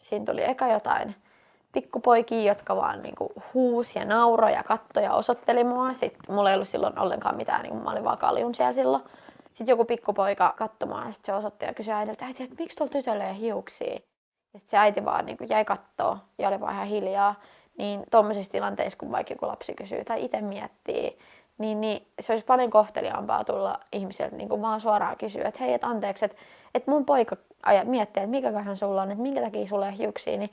siinä tuli eka jotain pikkupoikia, jotka vaan niinku huusi ja nauroi ja kattoi ja osoitteli mua. Sitten mulla ei ollut silloin ollenkaan mitään, niin mä olin vaan kaljun siellä silloin. Sitten joku pikkupoika katsoi mua ja sit se osoitti ja kysyi äidiltä, äiti, että miksi tuolla tytöllä ei hiuksia? Ja sitten se äiti vaan niinku jäi kattoo ja oli vaan ihan hiljaa. Niin tommosissa tilanteissa, kun vaikka joku lapsi kysyy tai itse miettii, niin se olisi paljon kohteliaampaa tulla ihmiseltä niin vaan suoraan kysyä, että hei, et anteeksi, että mun poika miettii, että mikäköhän sulla on, että minkä takia sulla ei hiuksia, niin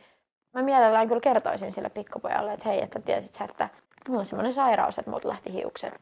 mä mielellään kyllä kertoisin sille pikkupojalle, että hei, että tiesit sä, että mulla on semmoinen sairaus, että multa lähti hiukset.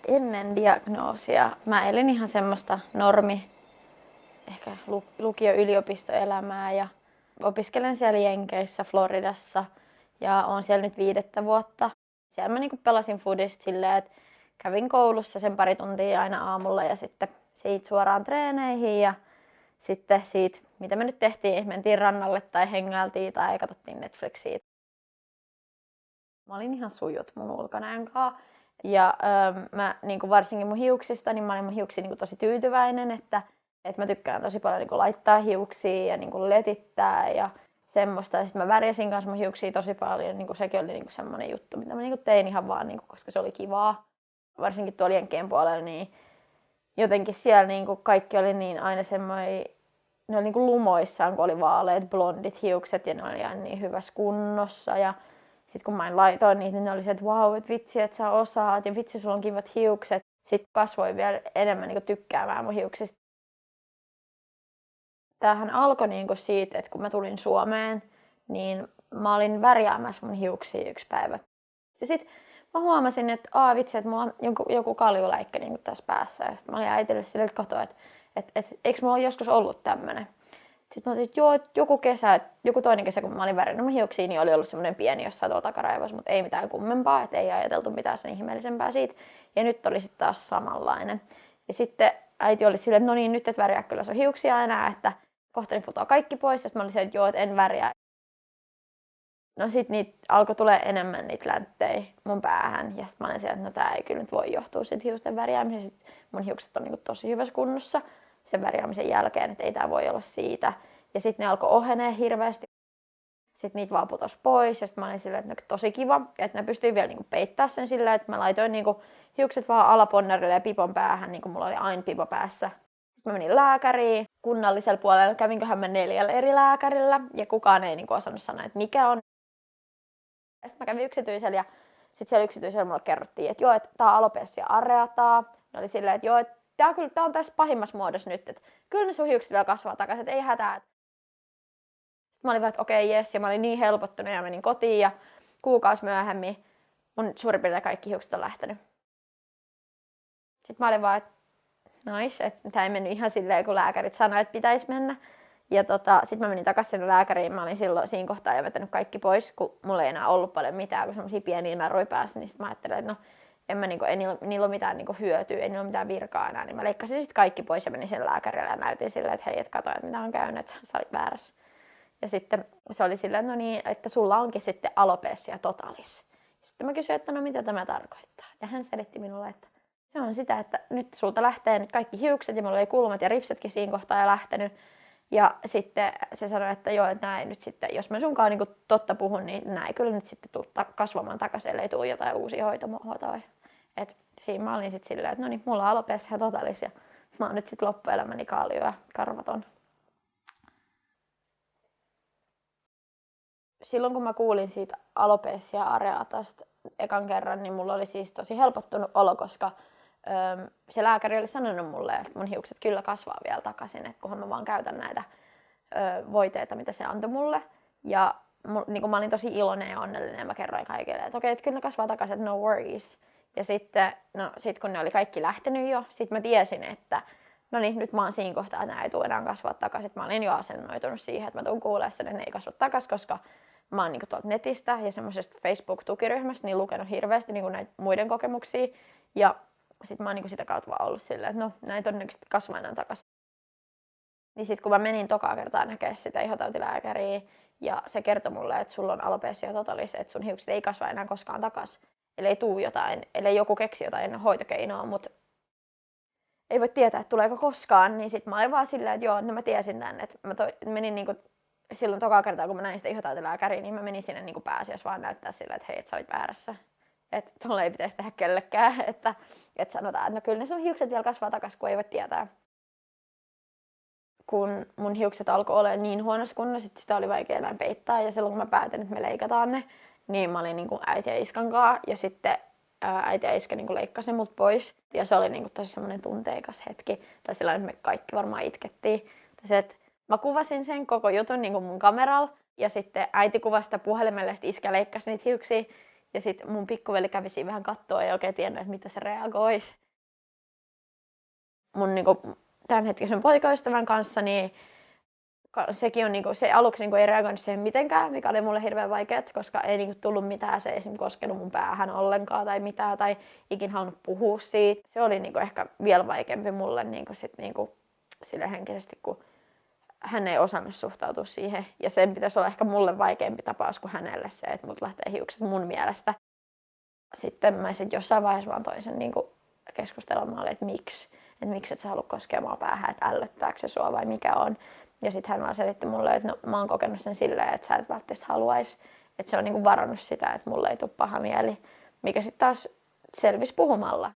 Ennen diagnoosia mä elin ihan semmoista ehkä lukio-yliopistoelämää ja opiskelen siellä Jenkeissä, Floridassa ja oon siellä nyt 5 vuotta. Siellä mä niinku pelasin foodista silleen, että kävin koulussa sen pari tuntia aina aamulla ja sitten siitä suoraan treeneihin ja sitten siitä, mitä me nyt tehtiin, mentiin rannalle tai hengailtiin tai katsottiin Netflixiä. Mä olin ihan sujut mun ulkonäön kanssa. Ja mä niin varsinkin mun hiuksista, niin mä olin mun hiuksiin niin tosi tyytyväinen, että mä tykkään tosi paljon niin laittaa hiuksia ja niin letittää ja semmoista. Ja sitten mä värjäsin kanssa mun hiuksia tosi paljon, niin sekin oli niin semmoinen juttu, mitä mä niin tein ihan vaan, niin koska se oli kivaa. Varsinkin tuolla Jenkkien puolella, niin jotenkin siellä niin kaikki oli niin aina semmoinen, ne oli niin lumoissaan, kun oli vaaleat, blondit hiukset ja ne oli aina niin hyvässä kunnossa. Ja sitten kun mä laitoin niitä, niin ne oli se, että vau, että vitsi, että sä osaat ja vitsi, sulla on kivat hiukset. Sitten kasvoi vielä enemmän niin tykkäämään mun hiuksista. Tämähän alkoi niin siitä, että kun mä tulin Suomeen, niin mä olin värjäämässä mun hiuksia yksi päivä. Ja sitten mä huomasin, että vitsi, että mulla on joku kaljuläikkä niin tässä päässä. Ja sitten mä olin äitille sille kotoa, että eikö mulla ole joskus ollut tämmönen. Sitten mä olin, että joo, joku toinen kesä, kun mä olin värjännyt mun hiuksia, niin oli ollut semmoinen pieni jossain tuolla takaraivossa, mutta ei mitään kummempaa, että ei ajateltu mitään sen ihmeellisempää siitä. Ja nyt oli sitten taas samanlainen. Ja sitten äiti oli silleen, että no niin, nyt et värjää kyllä sun hiuksia enää, että kohta ne putoaa kaikki pois. Ja sitten mä olin silleen, että joo, että en värjää. No sit niitä alkoi tulee enemmän niitä länttejä mun päähän. Ja sitten mä olin silleen, että no tää ei kyllä nyt voi johtua siitä hiusten värjäämisestä. Mun hiukset on niin tosi hyvässä kunnossa sen värjäämisen jälkeen, että ei tää voi olla siitä. Ja sitten ne alkoi ohenee hirveästi. Sitten niitä vaan putosi pois ja sitten mä olin silleen, että tosi kiva. Että ne pystyi vielä niinku peittää sen silleen, että mä laitoin niinku hiukset vaan alaponnarille ja pipon päähän, niin kuin mulla oli aina pipo päässä. Sitten mä menin lääkäriin. Kunnallisella puolella kävinköhän mä 4 eri lääkärillä ja kukaan ei niinku osannut sanoa, että mikä on. Ja sitten mä kävin yksityisellä ja sitten siellä yksityisellä mulle kerrottiin, että joo, että tää on alopecia areata. Ne oli silleen, että joo, että tää on tässä pahimmassa muodossa nyt, että kyllä ne sun hiukset vielä kasvaa takaisin, että ei hätää. Mä olin vaan, että okei, jes, ja mä olin niin helpottunut ja menin kotiin ja kuukausi myöhemmin mun suurin piirtein kaikki hiukset on lähtenyt. Sitten mä olin vaan, että nice, että tää ei mennyt ihan silleen, kun lääkärit sanoi, että pitäisi mennä. Ja sitten mä menin takaisin sinne lääkäriin, mä olin silloin siinä kohtaa jo vetänyt kaikki pois, kun mulla ei enää ollut paljon mitään, kun semmosia pieniä naruja päässä, niin sit mä ajattelin, että no, ei niillä ole mitään niinku hyötyä, ei niillä ole mitään virkaa enää, niin mä leikkasin sitten kaikki pois ja menin sen lääkärille ja näytin silleen, että hei, et kato, että mitä on käynyt, että sä olit väärässä. Ja sitten se oli silleen, no niin, että sulla onkin sitten alopecia totalis. Sitten mä kysyin, että no mitä tämä tarkoittaa. Ja hän selitti minulle, että se on sitä, että nyt sulta lähtee nyt kaikki hiukset ja mulla oli kulmat ja ripsetkin siinä kohtaa jo lähtenyt. Ja sitten se sanoi, että joo, että näin nyt sitten, jos mä sunkaan niin totta puhun, niin näin kyllä nyt sitten tuu kasvamaan takaisin, ellei tuu jotain uusia hoitomuotoja. Et siinä mä olin sitten silleen, että no niin, mulla on alopecia totalis ja mä oon nyt sitten loppuelämäni kaalio ja karvaton. Silloin kun mä kuulin siitä alopecia areatasta ekan kerran, niin mulla oli siis tosi helpottunut olo, koska se lääkäri oli sanonut mulle, että mun hiukset kyllä kasvaa vielä takaisin, että kunhan mä vaan käytän näitä voiteita, mitä se antoi mulle. Ja niin mä olin tosi iloinen ja onnellinen ja mä kerroin kaikille, että okei, että kyllä ne kasvaa takaisin, että no worries. Ja sitten, kun ne oli kaikki lähtenyt jo, sitten mä tiesin, että no niin, nyt mä oon siinä kohtaa, että nämä ei tule enää kasvaa takaisin. Mä olin jo asennoitunut siihen, että mä tuun kuulemaan sen, että ne ei kasva takaisin, koska mä oon niin tuolta netistä ja semmoisesta Facebook-tukiryhmästä niin lukenut hirveästi niin näitä muiden kokemuksia. Ja sitten mä oon niin sitä kautta vaan ollut silleen, että no näin todennäköisesti kasvaa enää takaisin. Niin sitten kun mä menin tokaa kertaa näkemään sitä ihotautilääkäriä ja se kertoi mulle, että sulla on alopecia totalis, että sun hiukset ei kasva enää koskaan takaisin. Ellei tuu jotain, ellei joku keksi jotain hoitokeinoa, mutta ei voi tietää, että tuleeko koskaan. Niin sitten mä olin vaan silleen, että joo, no mä tiesin tän. Että mä menin niinku, silloin tokaa kertaa, kun mä näin sitä ihotautilääkäriä, niin mä menin sinne niinku pääasiassa vaan näyttää silleen, että hei, et sä olit väärässä. Että tuolla ei pitäisi tehdä kellekään. Että sanotaan, että no kyllä ne sun hiukset vielä kasvaa takaisin, kun ei voi tietää. Kun mun hiukset alkoi olla niin huonossa kunnossa, että sitä oli vaikea enää peittää. Ja silloin kun mä päätin, että me leikataan ne, niin mä olin niin kuin äiti ja iskan kanssa. Ja sitten äiti ja iskä niin kuin leikkasi ne mut pois. Ja se oli niin kuin tosi semmoinen tunteikas hetki. Tai sillä me kaikki varmaan itkettiin. Että mä kuvasin sen koko jutun niin kuin mun kameralla. Ja sitten äiti kuvasi sitä puhelimella ja iskä leikkasi niitä hiuksia. Ja sitten mun pikkuveli kävi siinä vähän kattoa ja oikein tiennyt, että mitä se reagoisi. Mun niin kuin tämänhetkisen poikaystävän kanssa, niin sekin on niinku, se aluksi niinku ei reagoinut siihen mitenkään, mikä oli mulle hirveän vaikeaa, koska ei niinku tullut mitään, se ei esimerkiksi koskenut mun päähän ollenkaan tai mitään, tai ikin halunnut puhua siitä. Se oli niinku ehkä vielä vaikeampi mulle niinku sit niinku sille henkisesti, kun hän ei osannut suhtautua siihen. Ja sen pitäisi olla ehkä mulle vaikeampi tapaus kuin hänelle se, että mut lähtee hiukset mun mielestä. Sitten mä sitten jossain vaiheessa vaan toisen niinku keskustelemaan, että miksi et sä halua koskea mua päähän, että ällöttääkö se sua vai mikä on. Ja sitten hän vaan selitti mulle, että no, mä oon kokenut sen silleen, että sä et välttämättä haluaisi. Että se on niinku varannut sitä, että mulle ei tule paha mieli, mikä sitten taas selvisi puhumalla.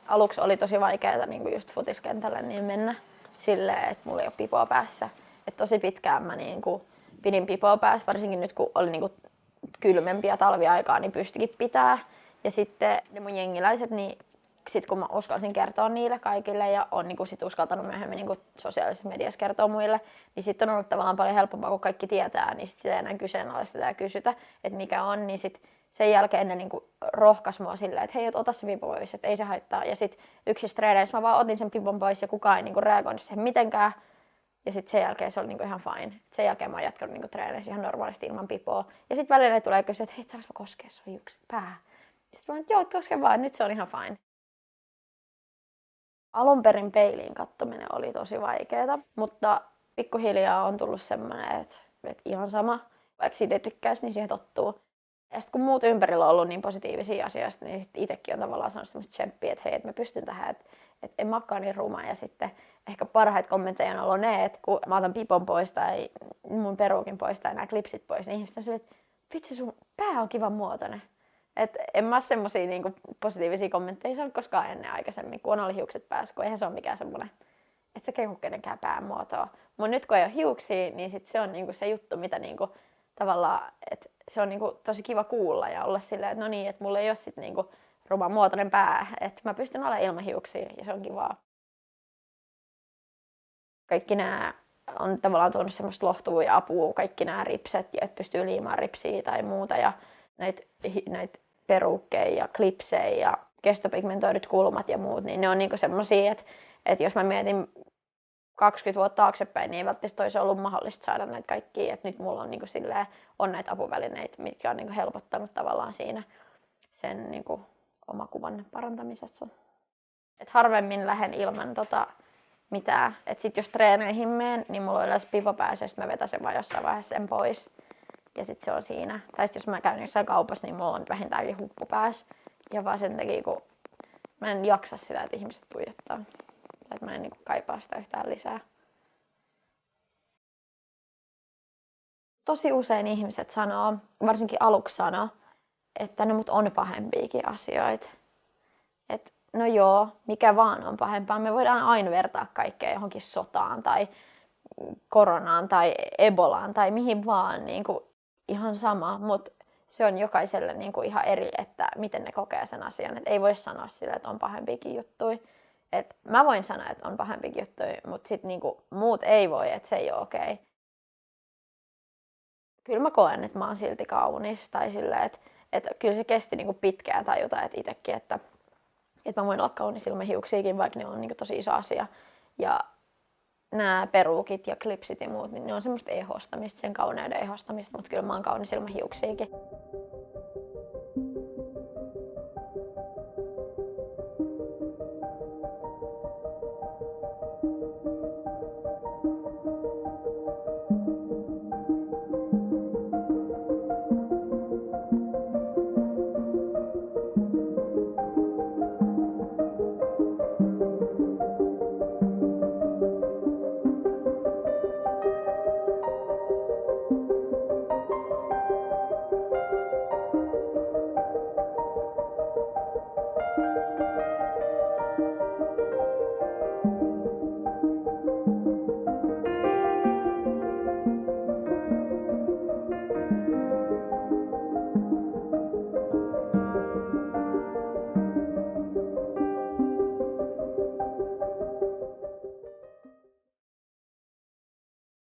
Aluksi oli tosi vaikeaa niin just futiskentällä niin mennä silleen, että mulla ei ole pipoa päässä. Et tosi pitkään mä niinku pidin pipoa päässä, varsinkin nyt kun oli niinku kylmempiä talviaikaa, niin pystyikin pitää. Ja sitten ne mun jengiläiset, niin sit kun mä uskalsin kertoa niille kaikille ja on niinku sit uskaltanut myöhemmin niinku sosiaalisessa mediassa kertoa muille, niin sitten on ollut tavallaan paljon helpompaa, kun kaikki tietää, niin sit sitä ei enää kyseenalaisteta ja kysytä, että mikä on, niin sit sen jälkeen ne niinku rohkaisi mua silleen, että hei, ota se pipo pois, että ei se haittaa. Ja sit yksissä treeneissä mä vaan otin sen pipon pois ja kukaan ei niinku reagoinut siihen mitenkään. Ja sitten sen jälkeen se oli niinku ihan fine. Sen jälkeen mä oon jatkanut niinku treeneissä ihan normaalisti ilman pipoa. Ja sitten välillä tulee kysyä, että hei, saanko mä koskea sun hiukset päähän? Sitten mä oon, että joo, koske vaan, nyt se on ihan fine. Alun perin peiliin katsominen oli tosi vaikeaa, mutta pikkuhiljaa on tullut semmoinen, että ihan sama. Vaikka siitä ei tykkäisi, niin siihen tottuu. Ja sitten kun muut ympärillä on ollut niin positiivisia asioista, niin sitten itsekin on tavallaan sanonut semmoista tsemppiä, että hei, että mä pystyn tähän, että en mä olekaan niin ruma. Ja sitten ehkä parhaita kommentteja on ollut ne, että kun mä otan pipon pois tai mun peruukin pois tai nämä klipsit pois, niin ihmiset on silleen, että vitsi, sun pää on kivan muotoinen. Et en mä semmosia niinku positiivisia kommentteja saanut koskaan ennen aikaisemmin, kun on ollut hiukset päässä, kun eihän se ole mikään semmoinen, että se kehu kenenkään pään muotoa. Mutta nyt kun ei ole hiuksia, niin sit se on niinku se juttu, mitä niinku tavallaan, että se on niinku tosi kiva kuulla ja olla silleen, että no niin, että mulla ei ole sit niinku ruman muotoinen pää, että mä pystyn olemaan ilman hiuksia ja se on kivaa. Kaikki nämä on tavallaan tuonut semmoista lohtua ja apua, kaikki nämä ripset, että pystyy liimaan ripsiä tai muuta ja näitä peruukkeja ja klipsejä ja kestopigmentoidut kulmat ja muut, niin ne on niinku semmosia, että jos mä mietin 20 vuotta taaksepäin, niin ei välttämättä olisi ollut mahdollista saada näitä kaikkia. Et nyt mulla on, niinku silleen, on näitä apuvälineitä, mitkä on niinku helpottanut tavallaan siinä sen niinku omakuvan parantamisessa. Et harvemmin lähden ilman mitään. Et sit jos treeneihin menen, niin mulla on yleensä pipo päässä, ja sit mä vetäsen vaan jossain vaiheessa sen pois. Ja sit se on siinä. Tai jos mä käyn jossain kaupassa, niin mulla on vähintäänkin huppu päässä. Ja vaan sen takia, kun mä en jaksa sitä, että ihmiset tuijottaa. Tai että mä en niinku kaipaa sitä yhtään lisää. Tosi usein ihmiset sanoo, varsinkin aluksi sanoo, että no mut on pahempiakin asioita. Et no joo, mikä vaan on pahempaa. Me voidaan aina vertaa kaikkea johonkin sotaan tai koronaan tai ebolaan tai mihin vaan. Niin kuin ihan sama, mutta se on jokaiselle niin kuin ihan eri, että miten ne kokee sen asian. Et ei voi sanoa sille, että on pahempikin juttui. Et mä voin sanoa, että on pahempikin juttui, mutta sitten niinku muut ei voi, että se ei ole okei. Kyllä mä koen, että mä oon silti kaunis. Tai sille, että kyllä se kesti niinku pitkään tajuta, että itsekin, että mä voin olla kaunis ilman hiuksiakin, vaikka ne on niinku tosi iso asia. Ja nämä peruukit ja klipsit ja muut, niin ne on semmoista ehostamista, sen kauneuden ehostamista, mutta kyllä mä oon kaunis ilman hiuksiakin.